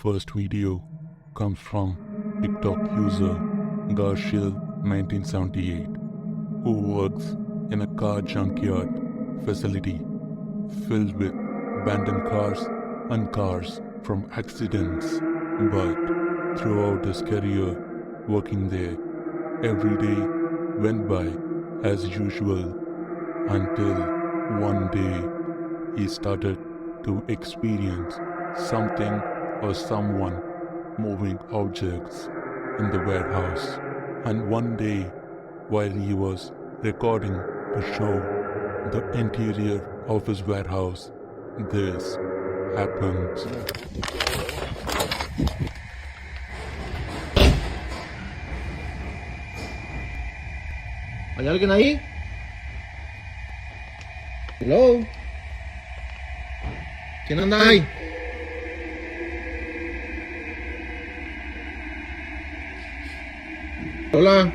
first video comes from TikTok user Garshil1978, who works in a car junkyard facility filled with abandoned cars and cars from accidents. But throughout his career working there, every day went by as usual until one day he started to experience something or someone moving objects in the warehouse. And one day, while he was recording to show the interior of his warehouse, this happens. ¿Hay alguien ahí? Hello. ¿Quién anda ahí? Hola.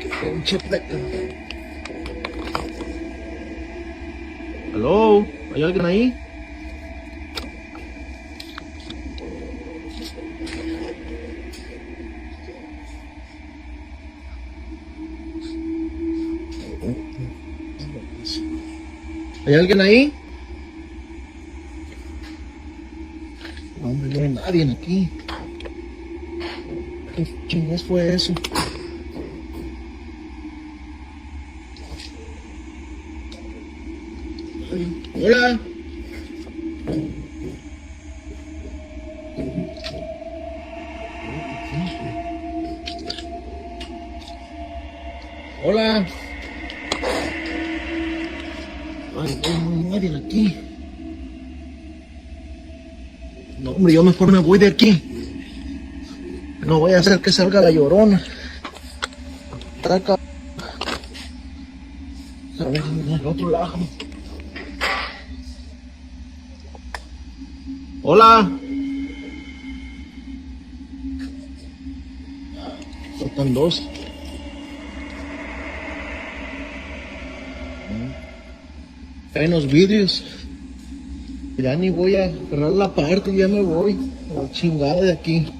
Qué pinche pleca. Hello. ¿Hay alguien ahí? ¿Hay alguien ahí? No, hombre, no hay nadie aquí. ¿Qué chingas fue eso? Hola. Hola. Ay, no hay nadie aquí. No, hombre, yo mejor me voy de aquí. No voy a hacer que salga la llorona. Traca. A ver, del otro lado. Hola. Faltan dos. Traen los vidrios. Ya ni voy a cerrar la parte, ya me voy. A la chingada de aquí.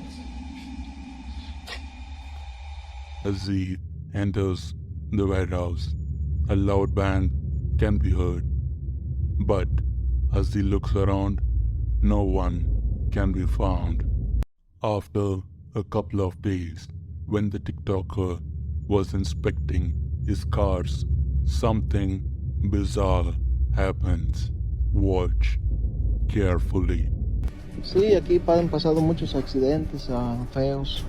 As he enters the warehouse, a loud bang can be heard. But as he looks around, no one can be found. After a couple of days, when the TikToker was inspecting his cars, something bizarre happens. Watch carefully. Sí, aquí han pasado muchos accidentes feos.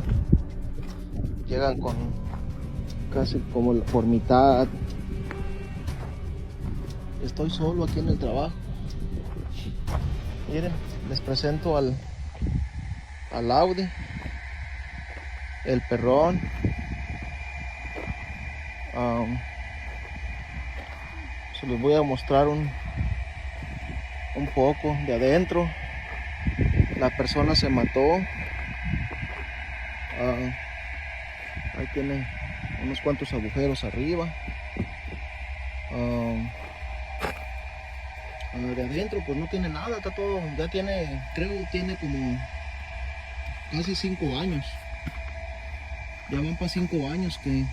Llegan con casi como por mitad. Estoy solo aquí en el trabajo. Miren, les presento al Audi, el perrón. Se les voy a mostrar un poco de adentro. La persona se mató. Ahí tiene unos cuantos agujeros arriba. De adentro pues no tiene nada, está todo, ya tiene, creo tiene como casi 5 años. Ya van para 5 años que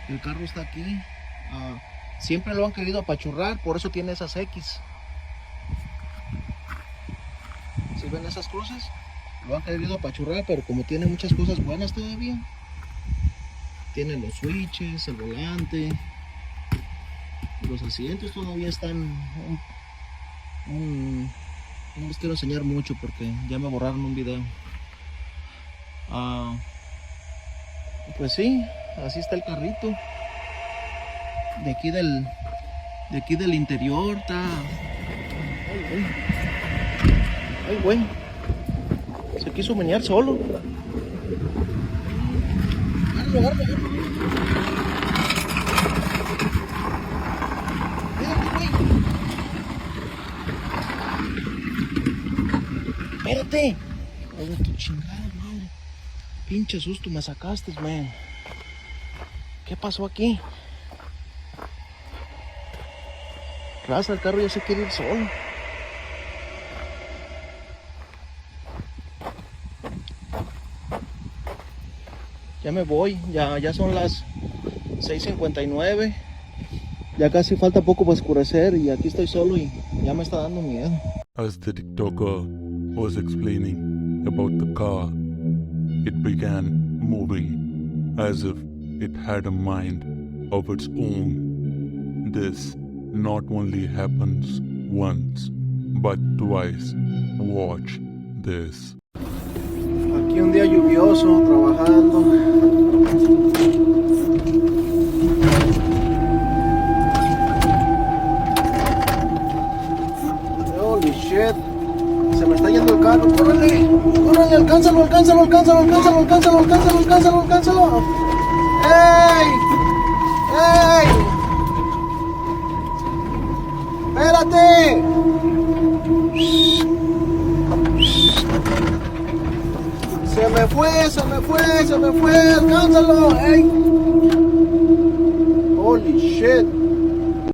el carro está aquí. Siempre lo han querido apachurrar, por eso tiene esas X. ¿Sí ven esas cruces? Lo han querido apachurrar, pero como tiene muchas cosas buenas todavía. Tiene los switches, el volante. Los asientos todavía están... no les quiero enseñar mucho porque ya me borraron un video. Pues sí, así está el carrito. De aquí del interior está... Ay, güey. Se quiso menear solo. Agárralo. Espérate. Ay, tu chingada madre. Pinche susto me sacaste, man. ¿Qué pasó aquí? Raza, el carro ya se quiere ir solo. Ya me voy, ya son las 6:59. Ya casi falta poco para oscurecer y aquí estoy solo y ya me está dando miedo. As the TikToker was explaining about the car, it began moving as if it had a mind of its own. This not only happens once, but twice. Watch this. Aquí un día lluvioso, trabajando. Holy shit. Se me está yendo el carro. ¡Córrele! ¡Córrele! ¡Alcánzalo! ¡Alcánzalo! ¡Alcánzalo! ¡Alcánzalo! ¡Alcánzalo! ¡Alcánzalo! ¡Alcánzalo! ¡Alcánzalo! ¡Ey! ¡Ey! ¡Espérate! Se me fue, se me fue, se me fue, alcánzalo, ey. Holy shit.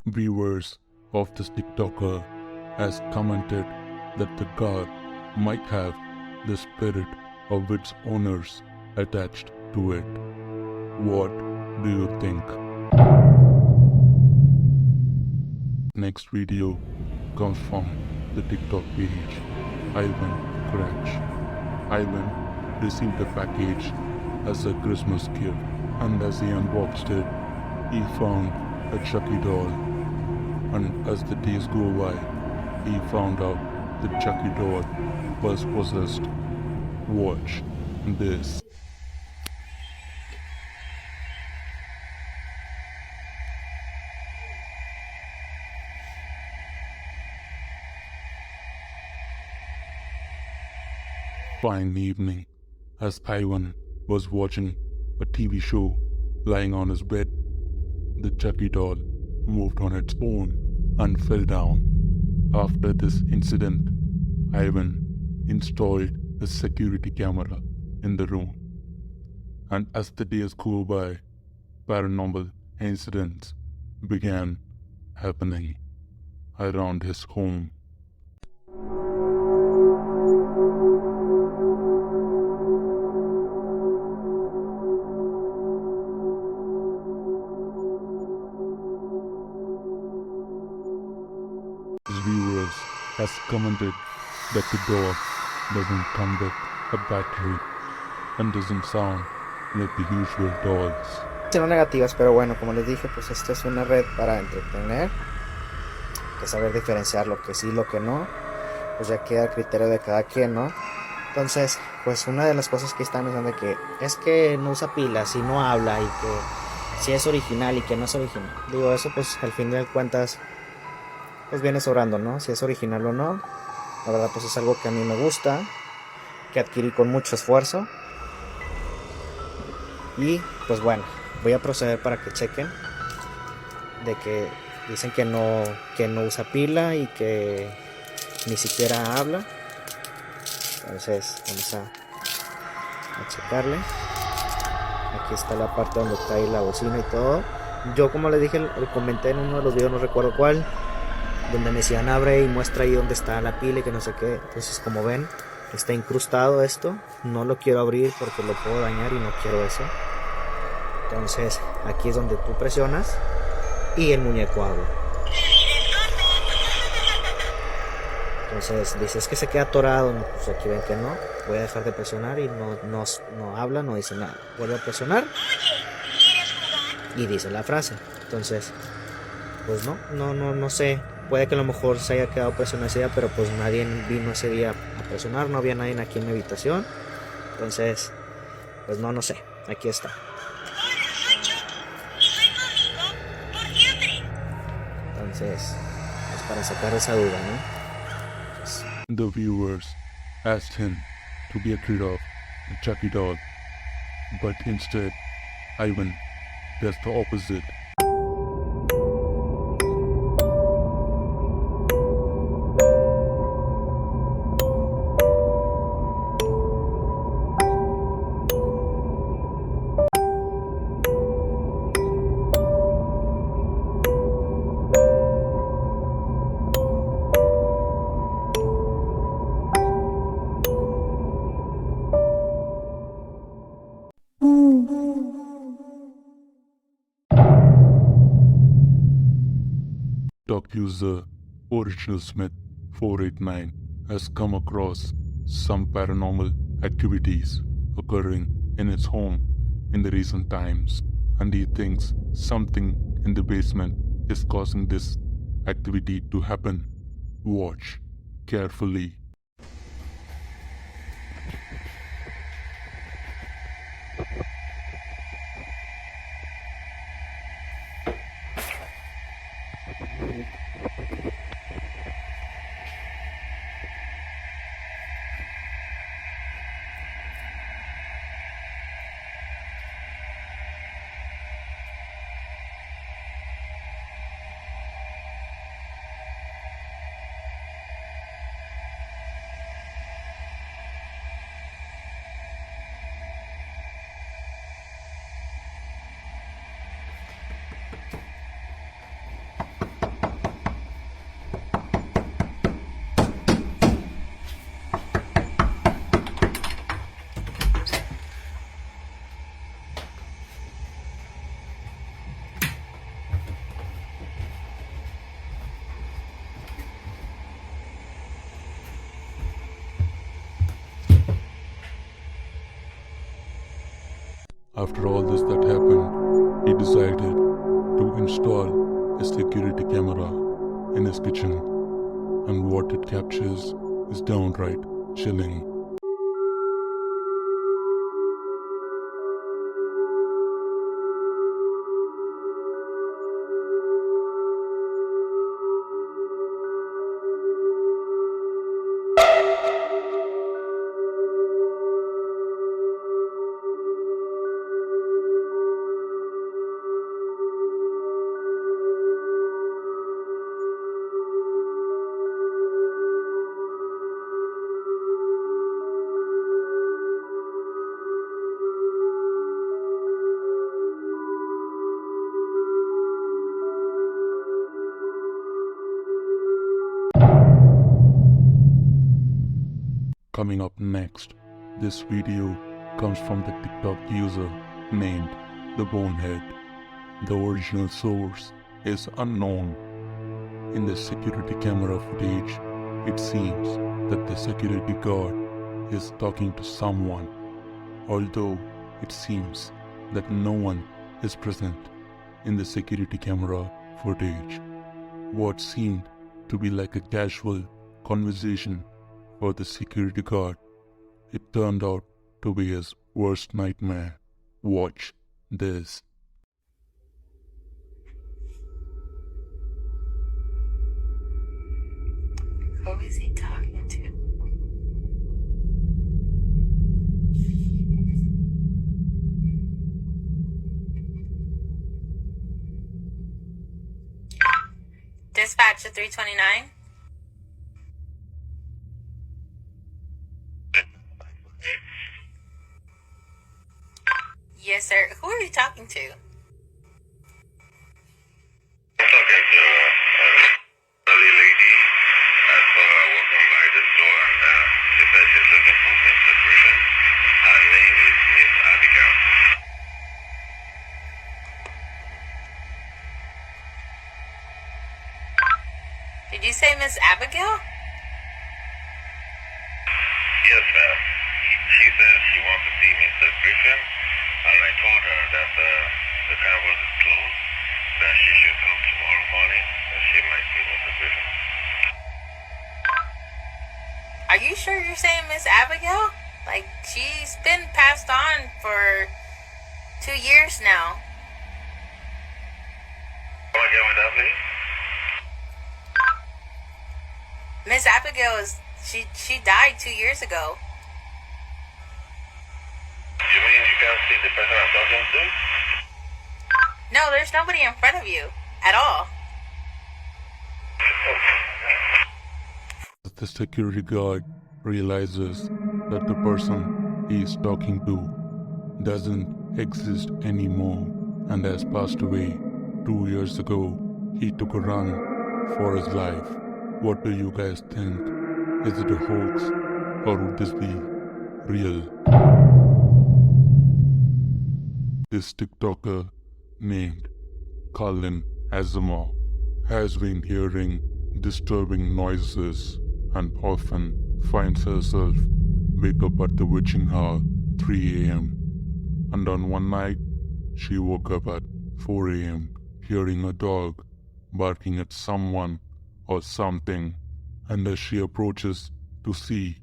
Viewers of this TikToker has commented that the car might have the spirit of its owners attached to it. What do you think? Next video comes from the TikTok page Ivan Crash. Ivan received a package as a Christmas gift, and as he unboxed it, he found a Chucky doll. And as the days go by, he found out the Chucky doll was possessed. Watch this. Fine evening, as Ivan was watching a TV show lying on his bed, the Chucky doll moved on its own and fell down. After this incident, Ivan installed a security camera in the room. And as the days go by, paranormal incidents began happening around his home. Viewers has commented that the door doesn't come with a battery and doesn't sound like the usual doors. Son negativas, pero bueno, como les dije, pues esta es una red para entretener, que saber diferenciar lo que sí y lo que no, pues ya queda a criterio de cada quien, ¿no? Entonces, pues una de las cosas que están es de que es que no usa pilas y no habla y que si es original y que no es original. Digo, eso pues al fin de cuentas pues viene sobrando, ¿no? Si es original o no. La verdad pues es algo que a mí me gusta, que adquirí con mucho esfuerzo. Y pues bueno, voy a proceder para que chequen de que dicen que no usa pila y que ni siquiera habla. Entonces vamos a checarle. Aquí está la parte donde trae la bocina y todo. Yo, como les dije, comenté en uno de los videos, no recuerdo cuál, donde me decían abre y muestra ahí donde está la pila y que no sé qué. Entonces, como ven, está incrustado esto. No lo quiero abrir porque lo puedo dañar y no quiero eso. Entonces aquí es donde tú presionas y el muñeco habla. Entonces dices que se queda atorado. No, pues aquí ven que no. Voy a dejar de presionar y no habla, no dice nada. Vuelvo a presionar y dice la frase. Entonces pues no sé. Puede que a lo mejor se haya quedado presionado ese día, pero pues nadie vino ese día a presionar, no había nadie aquí en mi habitación. Entonces, pues no sé, aquí está. Entonces, pues para sacar esa duda, ¿no? Pues, the viewers asked him to get rid of the Chucky doll, but instead, Ivan does the opposite. TikTok user Original Smith 489 has come across some paranormal activities occurring in his home in the recent times, and he thinks something in the basement is causing this activity to happen. Watch carefully. After all this that happened, he decided to install a security camera in his kitchen, and what it captures is downright chilling. Coming up next, this video comes from the TikTok user named The Bonehead. The original source is unknown. In the security camera footage, it seems that the security guard is talking to someone, although it seems that no one is present in the security camera footage. What seemed to be like a casual conversation for the security guard, it turned out to be his worst nightmare. Watch this. Who is he talking to? Dispatch to 329. Yes, sir. Who are you talking to? I'm talking to a lady that's walking by the store, and she says she's looking for Miss Apparition. Her name is Miss Abigail. Did you say Miss Abigail? Yes, ma'am. She says she wants to see Miss Apparition, and I told her that the camera is closed, that she should come tomorrow morning, and she might see Miss Apparition. Are you sure you're saying Miss Abigail? Like, she's been passed on for 2 years now. Come again with that, please? Miss Abigail she died 2 years ago. You mean you can't see the person I'm talking to? No, there's nobody in front of you at all. The security guard realizes that the person he is talking to doesn't exist anymore and has passed away 2 years ago. He took a run for his life. What do you guys think? Is it a hoax, or would this be real? This TikToker named Colin Asimov has been hearing disturbing noises and often finds herself wake up at the witching hour 3 a.m. And on one night, she woke up at 4 a.m. hearing a dog barking at someone or something, and as she approaches to see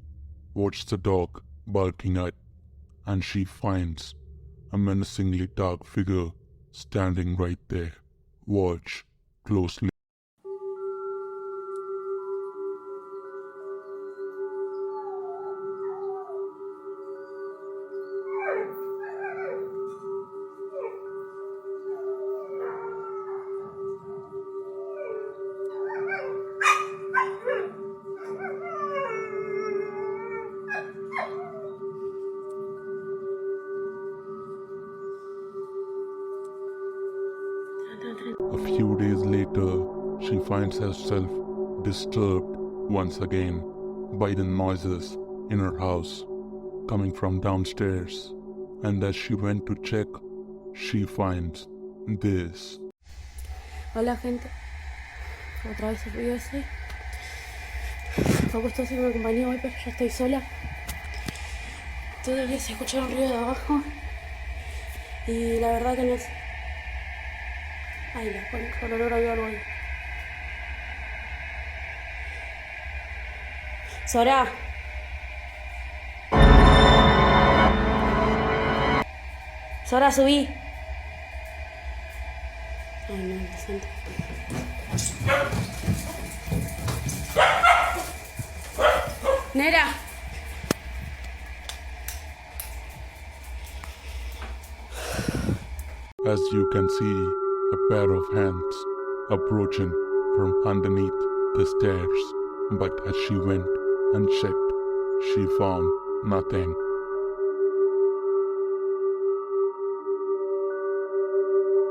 what's the dog barking at, and she finds a menacingly dark figure standing right there. Watch closely. A few days later, she finds herself disturbed once again by the noises in her house coming from downstairs. And as she went to check, she finds this. Hola gente, otra vez el ruido ese. Poco estoy haciendo compañía hoy, pero ya estoy sola. Todavía se escucha un ruido de abajo. Y la verdad que no es... Ay, la concha, el olor a algo ahí. Sora. Sora, subí. Ay, no, lo siento. Nera. As you can see, a pair of hands approaching from underneath the stairs. But as she went and checked, she found nothing.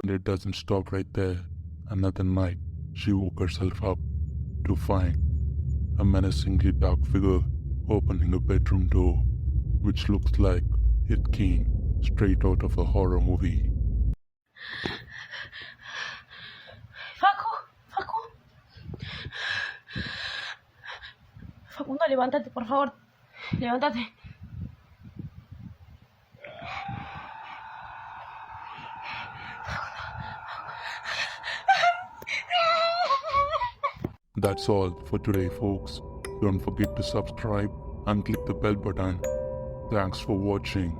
And it doesn't stop right there. Another night, she woke herself up to find a menacingly dark figure opening a bedroom door, which looks like it came straight out of a horror movie. Facundo, levántate, por favor. Levántate. That's all for today, folks. Don't forget to subscribe and click the bell button. Thanks for watching.